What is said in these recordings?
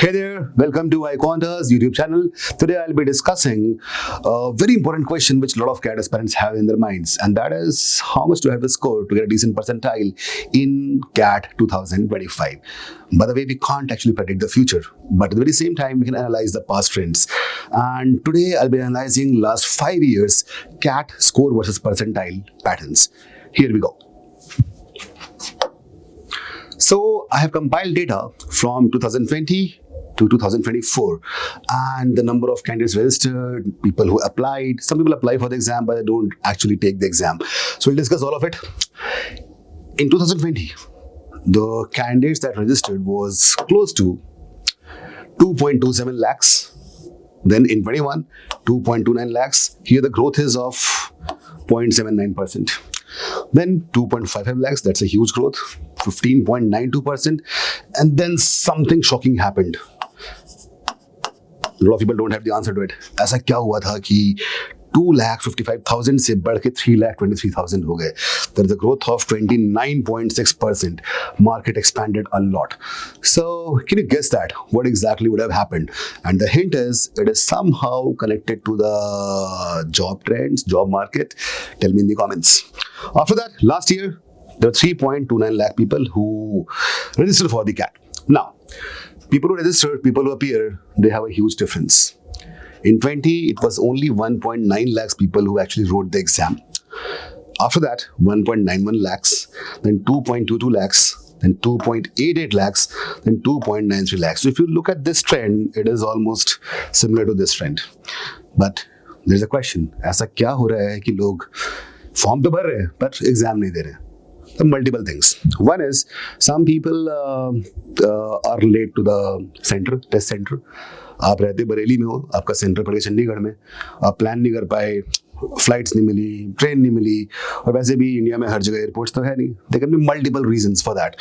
Hey there, welcome to iQuanta's YouTube channel. Today I'll be discussing a very important question which a lot of CAT aspirants have in their minds, and that is how much do I have to score to get a decent percentile in CAT 2025. By the way, we can't actually predict the future, but at the very same time, we can analyze the past trends. And today I'll be analyzing last 5 years CAT score versus percentile patterns. Here we go. So I have compiled data from 2020 to 2024 and the number of candidates registered, people who applied. Some people apply for the exam but they don't actually take the exam. So we'll discuss all of it. In 2020, the candidates that registered was close to 2.27 lakhs. Then in 21, 2.29 lakhs. Here the growth is of 0.79%. Then 2.55 lakhs, that's a huge growth, 15.92%. And then something shocking happened. A lot of people don't have the answer to it. ऐसा क्या हुआ था कि 2,55,000 से बढ़ के 3,23,000 हो गए. There is a growth of 29.6%. Market expanded a lot. So can you guess that? What exactly would have happened? And the hint is, it is somehow connected to the job trends, job market. Tell me in the comments. After that, last year, there were 3.29 lakh people who registered for the CAT. Now, people who registered, people who appear, they have a huge difference. In 20, it was only 1.9 lakhs people who actually wrote the exam. After that, 1.91 lakhs, then 2.22 lakhs, then 2.88 lakhs, then 2.93 lakhs. So if you look at this trend, it is almost similar to this trend. But there's a question, ऐसा क्या हो रहा है कि लोग form तो भर रहे हैं पर एग्जाम नहीं दे रहे हैं? So multiple things. One is some people are late to the center, test center. आप रहते बरेली में हो, आपका सेंटर पड़ गया चंडीगढ़ में, आप प्लान नहीं कर पाए, फ्लाइट्स नहीं मिली, ट्रेन नहीं मिली, और वैसे भी इंडिया में हर जगह एयरपोर्ट्स तो है नहीं. There can be multiple reasons for that.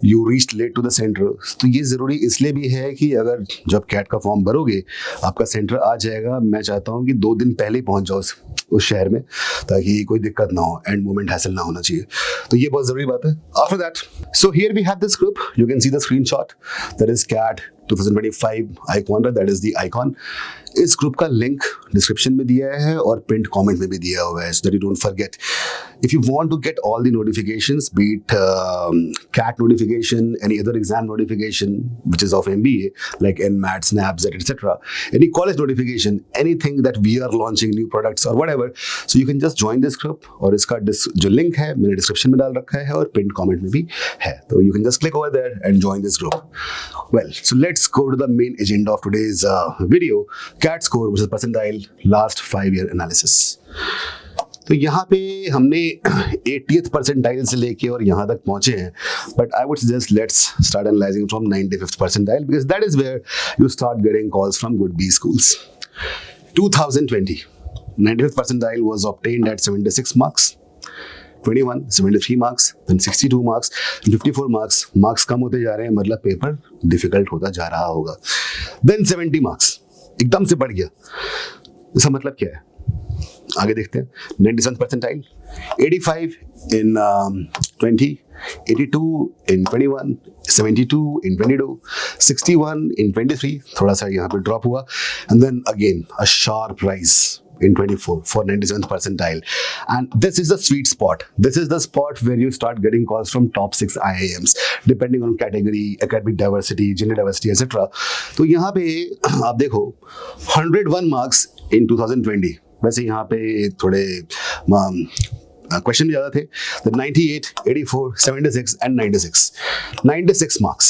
You reached late to the centre. तो ये ज़रूरी इसलिए भी है कि अगर जब कैट का फॉर्म भरोगे, आपका सेंटर आ जाएगा. मैं चाहता हूँ कि 2 दिन पहले ही पहुँच जाओ उस शहर में, ताकि कोई दिक्कत ना हो, एंड मोमेंट हैसल ना होना चाहिए. तो ये बहुत ज़रूरी बात है. After that, so here we have this group. You can see the screenshot. That is CAT 2025 iQuanta, that is the icon. इस ग्रुप का लिंक डिस्क्रिप्शन में दिया है और पिंट कमेंट में भी दिया हुआ है, so that you don't forget. If you want to get all the notifications, be it CAT notification, any other exam notification which is of MBA like NMAT, SNAP, Z, etc., any college notification, anything that we are launching new products or whatever, so you can just join this group. और इसका जो link है मैंने description में डाल रखा है और पिंट कमेंट में भी है, तो you can just click over there and join this group. Well, so let's go to the main agenda of today's video. CAT score versus percentile last 5 year analysis. तो यहाँ पे हमने 80th percentile से लेके और यहाँ तक पहुँचे हैं, but I would suggest let's start analyzing from 95th percentile because that is where you start getting calls from good B schools. 2020, 95th percentile was obtained at 76 marks. 21, 73 marks, then 62 marks, 54 marks. Marks कम होते जा रहे हैं, मतलब paper difficult होता जा रहा होगा. Then 70 marks, एकदम से बढ़ गया. इसका मतलब क्या है? आगे देखते हैं. 97th percentile, 85 in 20, 82 in 21, 72 in 22, 61 in 23. थोड़ा सा यहाँ पे ड्रॉप हुआ, and then again a sharp rise in 24 for 97th percentile. And this is the sweet spot. This is the spot where you start getting calls from top 6 IIMs depending on category, academic diversity, gender diversity, etc. तो यहाँ पे आप देखो 101 marks in 2020. वैसे यहाँ पे थोड़े question भी ज़्यादा थे. The 98, 84, 76 and 96. 96 marks.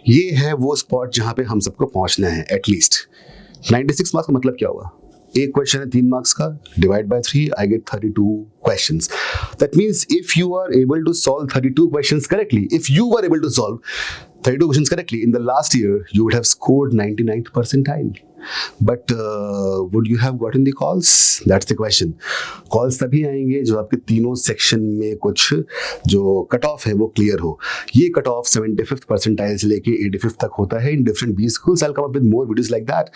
ये है वो स्पॉट जहाँ पे हम सबको पहुँचना है एटलीस्ट. 96 मार्क्स का मतलब क्या हुआ? एक क्वेश्चन है 3 मार्क्स का, divide by 3, I get 32 questions. That means if you are able to solve 32 questions correctly, if you were able to solve 32 questions correctly in the last year, you would have scored 99th percentile. But would you have gotten the calls? That's the question. Calls तभी आएंगे जो आपके तीनों section में कुछ जो cut off है वो क्लियर हो. ये कट ऑफ 75th परसेंटाइल से लेके 85th तक होता है in different B schools. I will come up with more videos like that.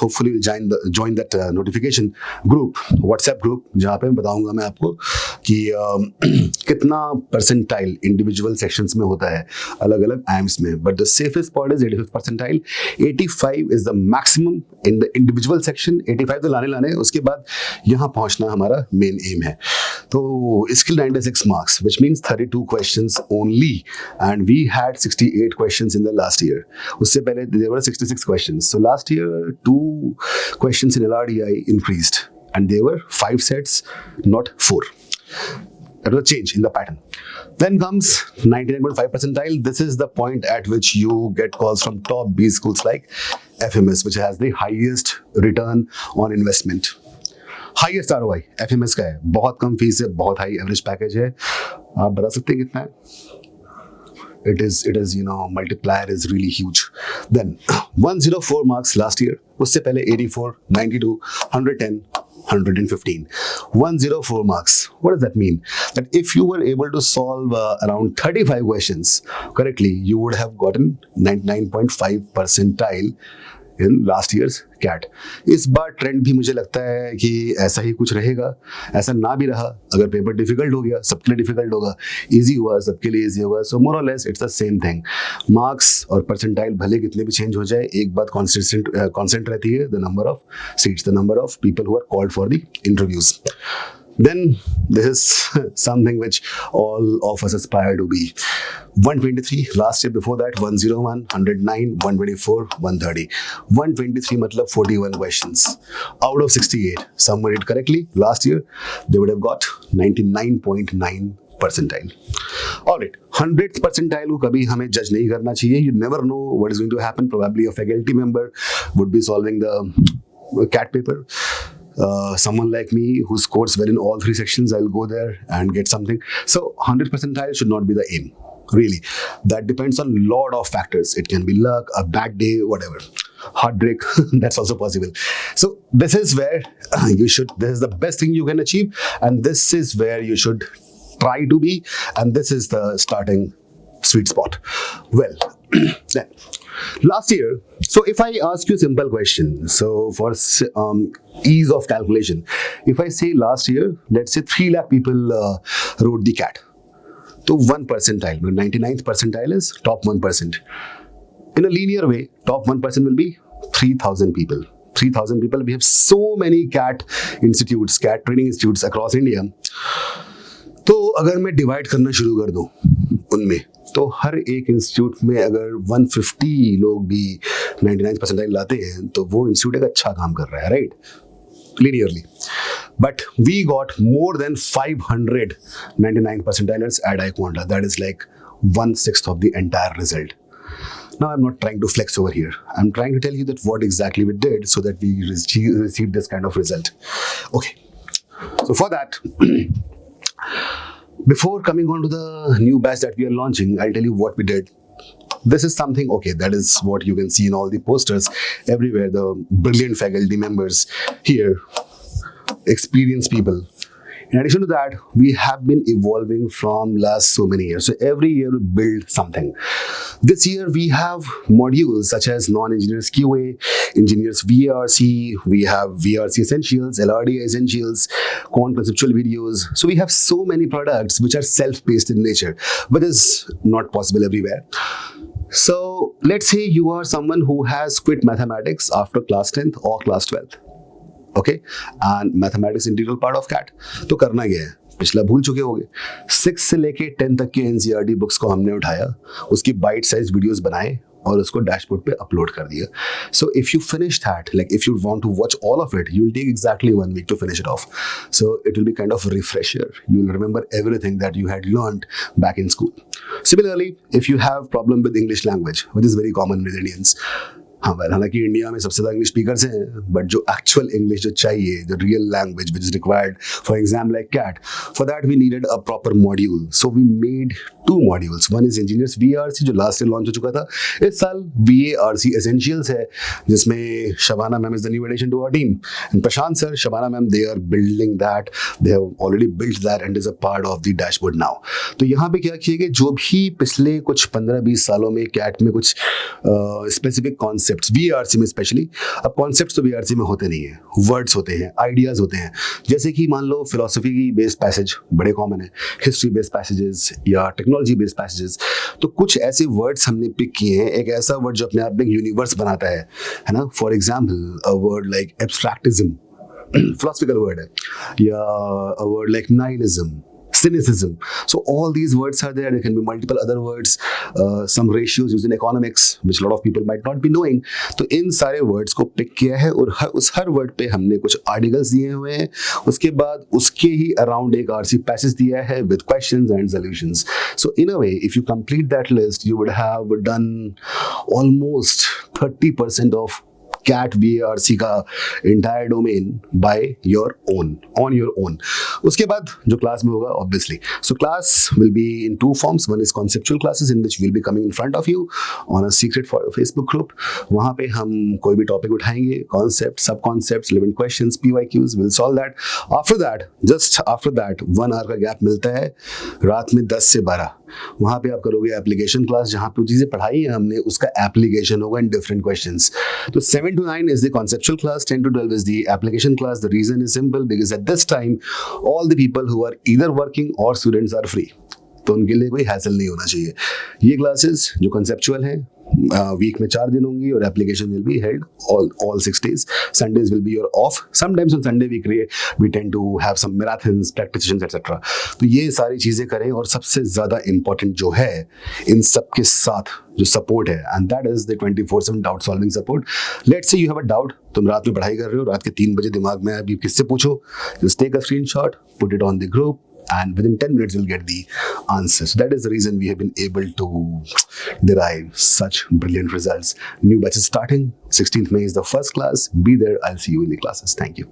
Hopefully join that notification group, WhatsApp group, जहाँ पे बताऊंगा मैं आपको कि कितना परसेंटाइल इंडिविजुअल सेक्शंस में होता है अलग अलग एम्स में. But the safest spot is 85th percentile. 85 is the maximum in the individual section. 85 तो लाने उसके बाद यहाँ पहुंचना हमारा मेन एम है. तो इसके 96 marks which means 32 questions only, and we had 68 questions in the last year. उससे पहले there were 66 questions. So last year 2 questions in LRDI increased and there were 5 sets, not 4. That was a change in the pattern. Then comes 99.5 percentile. This is the point at which you get calls from top B schools like FMS, which has the highest return on investment. Highest ROI FMS का है. बहुत कम fees है, बहुत high average package है. आप बता सकते हैं कितना है? It is multiplier is really huge. Then 104 marks last year. उससे पहले 84, 92, 110, 115. 104 marks. What does that mean? That if you were able to solve around 35 questions correctly, you would have gotten 99.5 percentile in last year's CAT. इस बार trend भी मुझे लगता है कि ऐसा ही कुछ रहेगा. ऐसा ना भी रहा, अगर पेपर डिफिकल्ट हो गया, सबके लिए डिफिकल्ट होगा. इजी हुआ, सबके लिए इजी होगा. सो मोर और less it's the same thing. Marks और परसेंटाइल भले कितने भी चेंज हो जाए, एक बात कांस्टेंट रहती है, the number of seats, the number of people who are called for the interviews. Then this is something which all of us aspire to be. 123 last year. Before that 101, 109, 124, 130. 123 matlab 41 questions out of 68. Someone did correctly last year, they would have got 99.9 percentile. Alright, 100th percentile को कभी हमें जज नहीं करना चाहिए. You never know what is going to happen. Probably a faculty member would be solving the CAT paper. Someone like me who scores well in all 3 sections, I'll go there and get something. So 100 percentile should not be the aim, really. That depends on lot of factors. It can be luck, a bad day, whatever. Heartbreak, that's also possible. So this is where this is the best thing you can achieve, and this is where you should try to be, and this is the starting sweet spot. Well, then last year, so if I ask you a simple question, so for ease of calculation, if I say last year, let's say 3 lakh people wrote the CAT. So 1 percentile, 99th percentile is top 1%. In a linear way, top 1% will be 3,000 people. 3,000 people. We have so many CAT institutes, CAT training institutes across India. तो अगर मैं divide करना शुरू कर दूं उनमें, तो हर एक इंस्टीट्यूट में अगर 150 लोग भी 99 परसेंटाइल लाते हैं तो वो इंस्टीट्यूट एक अच्छा काम कर रहा है, right? Linearly. But we got more than 500 99 percentiles at iQuanta. That is like 1/6 of the entire result. Now, I'm not trying to flex over here. I'm trying to tell you that what exactly we did so that we received this kind of result. Okay. So for that, before coming on to the new batch that we are launching, I'll tell you what we did. This is something, okay, that is what you can see in all the posters everywhere. The brilliant faculty members here, experienced people. In addition to that, we have been evolving from last so many years. So every year we build something. This year we have modules such as non-engineers QA, engineers VRC, we have VRC essentials, LRD essentials, quant conceptual videos. So we have so many products which are self-paced in nature, but is not possible everywhere. So let's say you are someone who has quit mathematics after class 10th or class 12th. Okay, and mathematics integral part of CAT. तो करना क्या है? पिछला भूल चुके होगे. 6 से लेके 10 तक के NCERT बुक्स को हमने उठाया, उसकी बाइट साइज वीडियोस बनाए और उसको डैशबोर्ड पे अपलोड कर दिया. So if you finish that, like if you want to watch all of it, you will take exactly 1 week to finish it off. So it will be kind of a refresher. You will remember everything that you had learned back in school. Similarly, if you have problem with English language, which is very common with Indians, हाँ well, हालांकि India में सबसे ज़्यादा English speakers हैं, but जो actual English जो चाहिए, जो real language which is required for exam like CAT, for that we needed a proper module. So we made 2 modules. One is engineers VARC जो लास्ट ईयर लॉन्च हो चुका था. इस साल VARC एसेंशियल्स है, जिसमें Shabana ma'am is the new addition to our team, and Prashant sir, Shabana ma'am, they are building that, they have already built that and is a part of the dashboard now. तो यहाँ पे क्या किया गया, जो भी पिछले कुछ 15-20 सालों में कैट में कुछ स्पेसिफिक कॉन्सेप्ट्स, VARC में स्पेशली, अब कॉन्सेप्ट्स तो VARC में होते नहीं है, वर्ड्स होते हैं, आइडियाज़ होते हैं. जैसे कि मान लो फिलोसफी की बेस्ड पैसेज बड़े कॉमन है, हिस्ट्री बेस्ड पैसेजेस या टेक्नोलॉजी बेस्ड पैसेजेस. तो कुछ ऐसे वर्ड्स हमने पिक किए हैं. एक ऐसा वर्ड जो अपने आप में यूनिवर्स बनाता है ना. For example a word like abstractism, philosophical word है, या a word like nihilism, cynicism. So all these words are there. There can be multiple other words, some ratios used in economics which a lot of people might not be knowing. तो इन सारे words को pick किया है और उस हर word पे हमने कुछ articles दिए हुए हैं. उसके बाद उसके ही around एक RC passage दिया है with questions and solutions. So in a way, if you complete that list, you would have done almost 30% of CAT VARC का entire domain by your own, on your own. उसके बाद जो class में होगा obviously, so class will be in 2 forms. One is conceptual classes in which will be coming in front of you on a secret Facebook group. वहाँ पे हम कोई भी टॉपिक उठाएंगे, कॉन्सेप्ट, सब concept, relevant questions, PYQs, will solve that. After that, just after that 1 hour का gap मिलता है रात में 10 से 12. वहाँ पे आप करोगे एप्लीकेशन क्लास, जहाँ पे चीज़ें पढ़ाई है हमने उसका एप्लीकेशन होगा इन डिफरेंट क्वेश्चंस. तो 7 to 9 is the conceptual class, 10 to 12 is the application class. The reason is simple, because at this time all the people who are either working or students are free. तो उनके लिए कोई hassle नहीं होना चाहिए. ये classes जो conceptual हैं वीक में 4 दिन होंगी और application will be held all 6 days. Sundays will be your off. Sometimes on Sunday we tend to have some marathons, practice sessions, etc. तो ये सारी चीज़ें करें. और सबसे ज़्यादा इम्पोर्टेंट जो है इन सब के साथ जो सपोर्ट है, and that is the 24/7 doubt solving support. Let's say you have a doubt, तुम रात में पढ़ाई कर रहे हो, रात के 3 बजे दिमाग में अभी किससे पूछो, just take a screenshot, put it on the group, and within 10 minutes you'll get the answer. So that is the reason we have been able to derive such brilliant results. New batch is starting. 16th May is the first class. Be there. I'll see you in the classes. Thank you.